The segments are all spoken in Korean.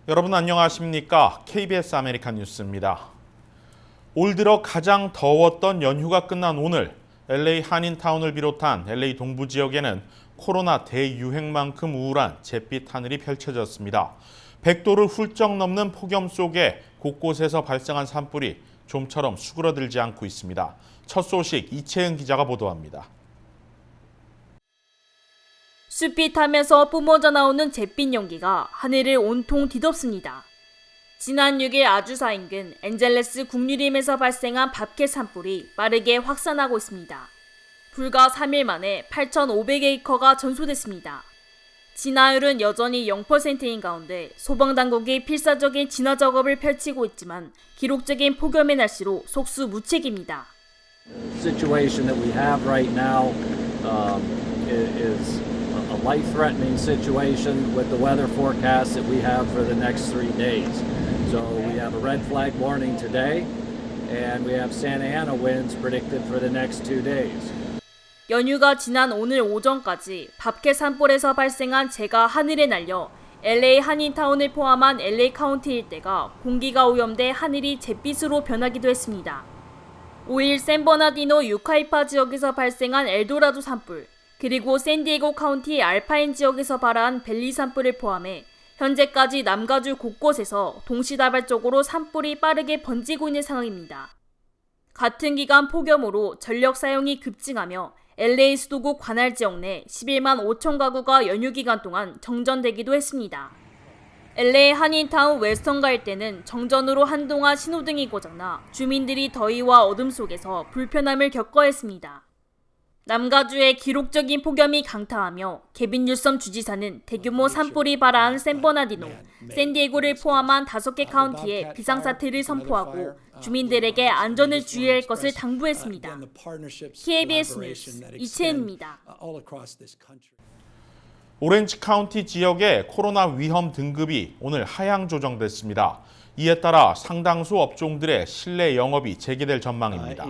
여러분 안녕하십니까? KBS 아메리칸 뉴스입니다. 올 들어 가장 더웠던 연휴가 끝난 오늘 LA 한인타운을 비롯한 LA 동부 지역에는 코로나 대유행만큼 우울한 잿빛 하늘이 펼쳐졌습니다. 100도를 훌쩍 넘는 폭염 속에 곳곳에서 발생한 산불이 좀처럼 수그러들지 않고 있습니다. 첫 소식 이채은 기자가 보도합니다. 숲이 타면서 뿜어져 나오는 잿빛 연기가 하늘을 온통 뒤덮습니다. 지난 6일 아주사 인근 엔젤레스 국유림에서 발생한 밥캣 산불이 빠르게 확산하고 있습니다. 불과 3일 만에 8,500에이커가 전소됐습니다. 진화율은 여전히 0%인 가운데 소방당국이 필사적인 진화 작업을 펼치고 있지만 기록적인 폭염의 날씨로 속수무책입니다. Situation that we have right now is a life-threatening situation with the weather forecast that we have for the next 3 days. So we have a red flag warning today, and we have Santa Ana winds predicted for the next 2 days. 연휴가 지난 오늘 오전까지 밥캣 산불에서 발생한 재가 하늘에 날려 LA 한인타운을 포함한 LA 카운티 일대가 공기가 오염돼 하늘이 잿빛으로 변하기도 했습니다. 5일 샌버나디노 유카이파 지역에서 발생한 엘도라도 산불, 그리고 샌디에고 카운티 알파인 지역에서 발화한 벨리 산불을 포함해 현재까지 남가주 곳곳에서 동시다발적으로 산불이 빠르게 번지고 있는 상황입니다. 같은 기간 폭염으로 전력 사용이 급증하며 LA 수도구 관할 지역 내 11만 5천 가구가 연휴 기간 동안 정전되기도 했습니다. LA 한인타운 웨스턴가 일대는 정전으로 한동안 신호등이 고장나 주민들이 더위와 어둠 속에서 불편함을 겪어야 했습니다. 남가주의 기록적인 폭염이 강타하며 개빈 뉴섬 주지사는 대규모 산불이 발화한 샌버나디노, 샌디에고를 포함한 5개 카운티에 비상사태를 선포하고 주민들에게 안전을 주의할 것을 당부했습니다. KBS 뉴스 이채은입니다. 오렌지 카운티 지역의 코로나 위험 등급이 오늘 하향 조정됐습니다. 이에 따라 상당수 업종들의 실내 영업이 재개될 전망입니다.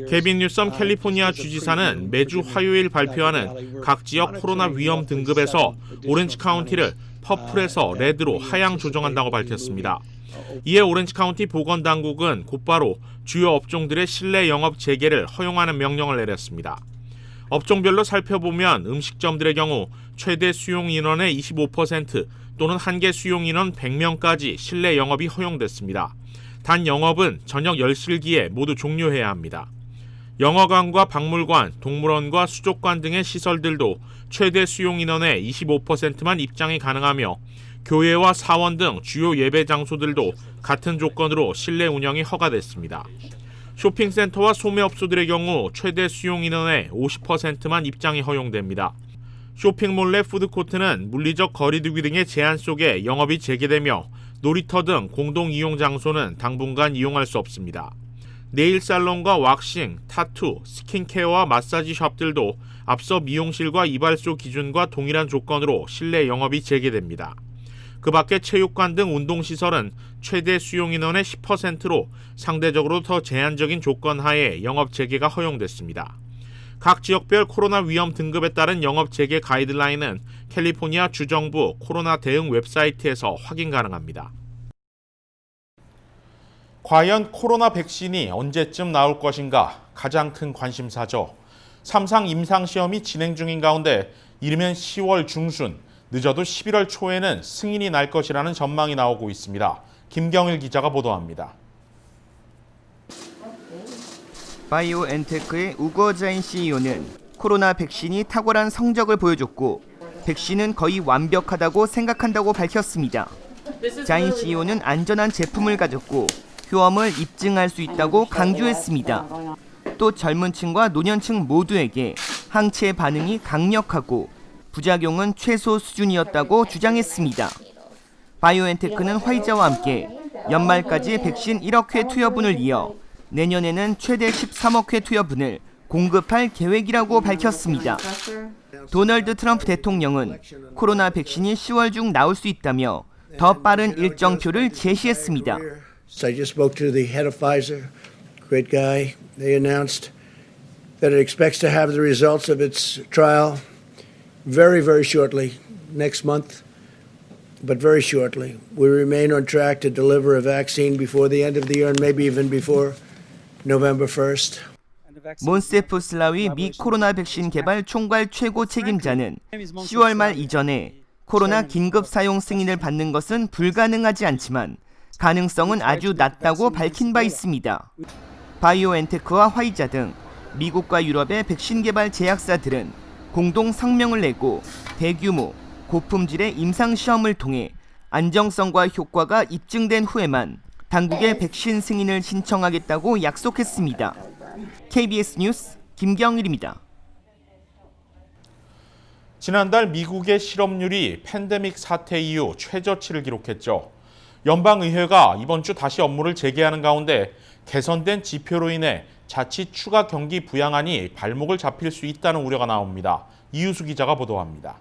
개빈 뉴섬 캘리포니아 주지사는 매주 화요일 발표하는 각 지역 코로나 위험 등급에서 오렌지 카운티를 퍼플에서 레드로 하향 조정한다고 밝혔습니다. 이에 오렌지 카운티 보건당국은 곧바로 주요 업종들의 실내 영업 재개를 허용하는 명령을 내렸습니다. 업종별로 살펴보면 음식점들의 경우 최대 수용 인원의 25% 또는 한개 수용 인원 100명까지 실내 영업이 허용됐습니다. 단 영업은 저녁 10시기에 모두 종료해야 합니다. 영화관과 박물관, 동물원과 수족관 등의 시설들도 최대 수용 인원의 25%만 입장이 가능하며 교회와 사원 등 주요 예배 장소들도 같은 조건으로 실내 운영이 허가됐습니다. 쇼핑센터와 소매업소들의 경우 최대 수용 인원의 50%만 입장이 허용됩니다. 쇼핑몰 내 푸드코트는 물리적 거리두기 등의 제한 속에 영업이 재개되며 놀이터 등 공동 이용 장소는 당분간 이용할 수 없습니다. 네일 살론과 왁싱, 타투, 스킨케어와 마사지 샵들도 앞서 미용실과 이발소 기준과 동일한 조건으로 실내 영업이 재개됩니다. 그 밖에 체육관 등 운동시설은 최대 수용 인원의 10%로 상대적으로 더 제한적인 조건 하에 영업 재개가 허용됐습니다. 각 지역별 코로나 위험 등급에 따른 영업 재개 가이드라인은 캘리포니아 주정부 코로나 대응 웹사이트에서 확인 가능합니다. 과연 코로나 백신이 언제쯤 나올 것인가 가장 큰 관심사죠. 3상 임상시험이 진행 중인 가운데 이르면 10월 중순, 늦어도 11월 초에는 승인이 날 것이라는 전망이 나오고 있습니다. 김경일 기자가 보도합니다. 바이오엔테크의 우거 자인 CEO는 코로나 백신이 탁월한 성적을 보여줬고 백신은 거의 완벽하다고 생각한다고 밝혔습니다. 자인 CEO는 안전한 제품을 가졌고 효험을 입증할 수 있다고 강조했습니다. 또 젊은 층과 노년층 모두에게 항체 반응이 강력하고 부작용은 최소 수준이었다고 주장했습니다. 바이오엔테크는 화이자와 함께 연말까지 백신 1억 회 투여분을 이어 내년에는 최대 13억 회 투여분을 공급할 계획이라고 밝혔습니다. 도널드 트럼프 대통령은 코로나 백신이 10월 중 나올 수 있다며 더 빠른 일정표를 제시했습니다. I just spoke to the head of Pfizer, great guy. They announced that it expects to have the results of its trial very, very shortly, next month. but very shortly. We remain on track to deliver a vaccine before the end of the year and maybe even before November 1st. 몬세프 슬라위 미 코로나 백신 개발 총괄 최고 책임자는 10월 말 이전에 코로나 긴급 사용 승인을 받는 것은 불가능하지 않지만 가능성은 아주 낮다고 밝힌 바 있습니다. 바이오엔테크와 화이자 등 미국과 유럽의 백신 개발 제약사들은 공동 성명을 내고 대규모 고품질의 임상 시험을 통해 안정성과 효과가 입증된 후에만 당국에 백신 승인을 신청하겠다고 약속했습니다. KBS 뉴스 김경일입니다. 지난달 미국의 실업률이 팬데믹 사태 이후 최저치를 기록했죠. 연방의회가 이번 주 다시 업무를 재개하는 가운데 개선된 지표로 인해 자칫 추가 경기 부양안이 발목을 잡힐 수 있다는 우려가 나옵니다. 이유수 기자가 보도합니다.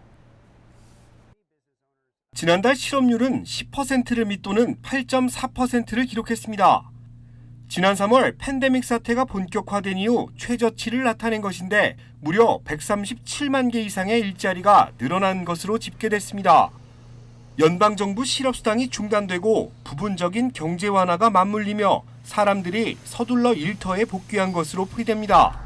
지난달 실업률은 10%를 밑도는 8.4%를 기록했습니다. 지난 3월 팬데믹 사태가 본격화된 이후 최저치를 나타낸 것인데 무려 137만 개 이상의 일자리가 늘어난 것으로 집계됐습니다. 연방정부 실업수당이 중단되고 부분적인 경제 완화가 맞물리며 사람들이 서둘러 일터에 복귀한 것으로 풀이됩니다.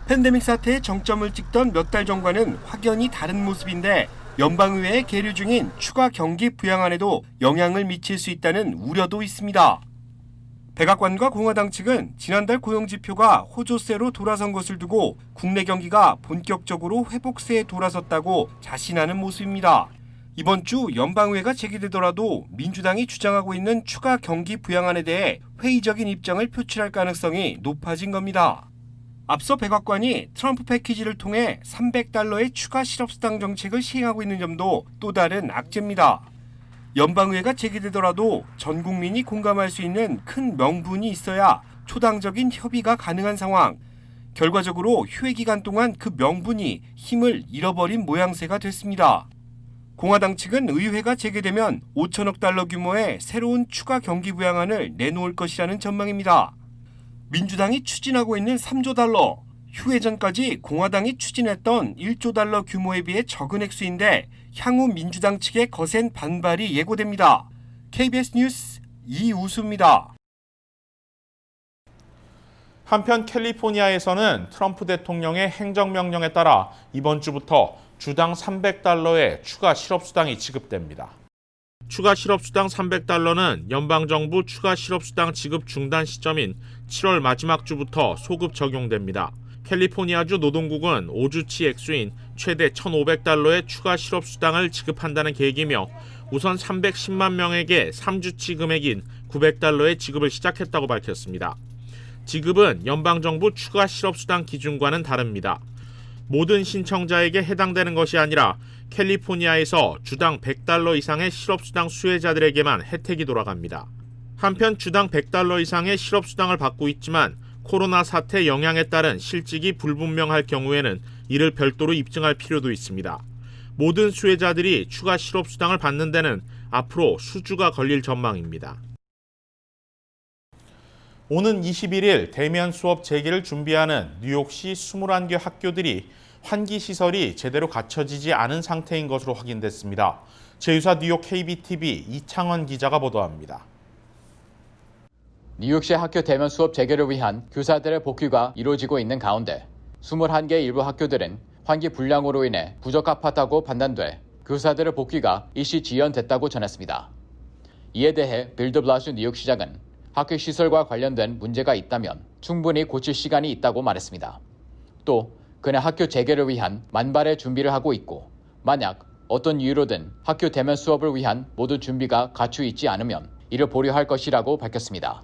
팬데믹 사태의 정점을 찍던 몇 달 전과는 확연히 다른 모습인데 연방의회에 계류 중인 추가 경기 부양안에도 영향을 미칠 수 있다는 우려도 있습니다. 백악관과 공화당 측은 지난달 고용지표가 호조세로 돌아선 것을 두고 국내 경기가 본격적으로 회복세에 돌아섰다고 자신하는 모습입니다. 이번 주 연방의회가 재개되더라도 민주당이 주장하고 있는 추가 경기 부양안에 대해 회의적인 입장을 표출할 가능성이 높아진 겁니다. 앞서 백악관이 트럼프 패키지를 통해 $300의 추가 실업수당 정책을 시행하고 있는 점도 또 다른 악재입니다. 연방의회가 재개되더라도 전 국민이 공감할 수 있는 큰 명분이 있어야 초당적인 협의가 가능한 상황. 결과적으로 휴회 기간 동안 그 명분이 힘을 잃어버린 모양새가 됐습니다. 공화당 측은 의회가 재개되면 $5천억 규모의 새로운 추가 경기 부양안을 내놓을 것이라는 전망입니다. 민주당이 추진하고 있는 $3조, 휴회 전까지 공화당이 추진했던 $1조 규모에 비해 적은 액수인데 향후 민주당 측의 거센 반발이 예고됩니다. KBS 뉴스 이우수입니다. 한편 캘리포니아에서는 트럼프 대통령의 행정명령에 따라 이번 주부터 주당 $300의 추가 실업수당이 지급됩니다. 추가 실업수당 $300는 연방정부 추가 실업수당 지급 중단 시점인 7월 마지막 주부터 소급 적용됩니다. 캘리포니아주 노동국은 5주치 액수인 최대 $1,500의 추가 실업수당을 지급한다는 계획이며 우선 310만 명에게 3주치 금액인 $900의 지급을 시작했다고 밝혔습니다. 지급은 연방정부 추가 실업수당 기준과는 다릅니다. 모든 신청자에게 해당되는 것이 아니라 캘리포니아에서 주당 $100 이상의 실업수당 수혜자들에게만 혜택이 돌아갑니다. 한편 주당 $100 이상의 실업수당을 받고 있지만 코로나 사태 영향에 따른 실직이 불분명할 경우에는 이를 별도로 입증할 필요도 있습니다. 모든 수혜자들이 추가 실업수당을 받는 데는 앞으로 수주가 걸릴 전망입니다. 오는 21일 대면 수업 재개를 준비하는 뉴욕시 21개 학교들이 환기시설이 제대로 갖춰지지 않은 상태인 것으로 확인됐습니다. 제휴사 뉴욕 KBTV 이창원 기자가 보도합니다. 뉴욕시 학교 대면 수업 재개를 위한 교사들의 복귀가 이루어지고 있는 가운데 21개 일부 학교들은 환기 불량으로 인해 부적합하다고 판단돼 교사들의 복귀가 일시 지연됐다고 전했습니다. 이에 대해 빌 드 블라시오 뉴욕시장은 학교 시설과 관련된 문제가 있다면 충분히 고칠 시간이 있다고 말했습니다. 또 그는 학교 재개를 위한 만발의 준비를 하고 있고 만약 어떤 이유로든 학교 대면 수업을 위한 모든 준비가 갖추어 있지 않으면 이를 보류할 것이라고 밝혔습니다.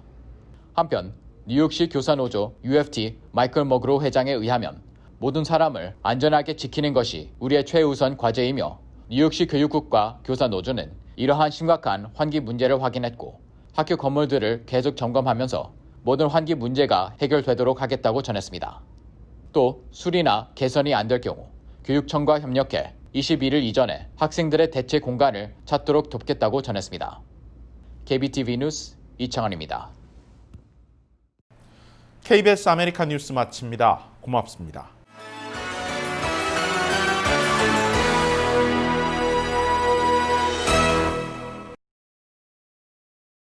한편 뉴욕시 교사노조 UFT 마이클 머그로 회장에 의하면 모든 사람을 안전하게 지키는 것이 우리의 최우선 과제이며 뉴욕시 교육국과 교사노조는 이러한 심각한 환기 문제를 확인했고 학교 건물들을 계속 점검하면서 모든 환기 문제가 해결되도록 하겠다고 전했습니다. 또 수리나 개선이 안 될 경우 교육청과 협력해 21일 이전에 학생들의 대체 공간을 찾도록 돕겠다고 전했습니다. KBTV 뉴스 이창원입니다. KBS 아메리칸 뉴스 마칩니다. 고맙습니다.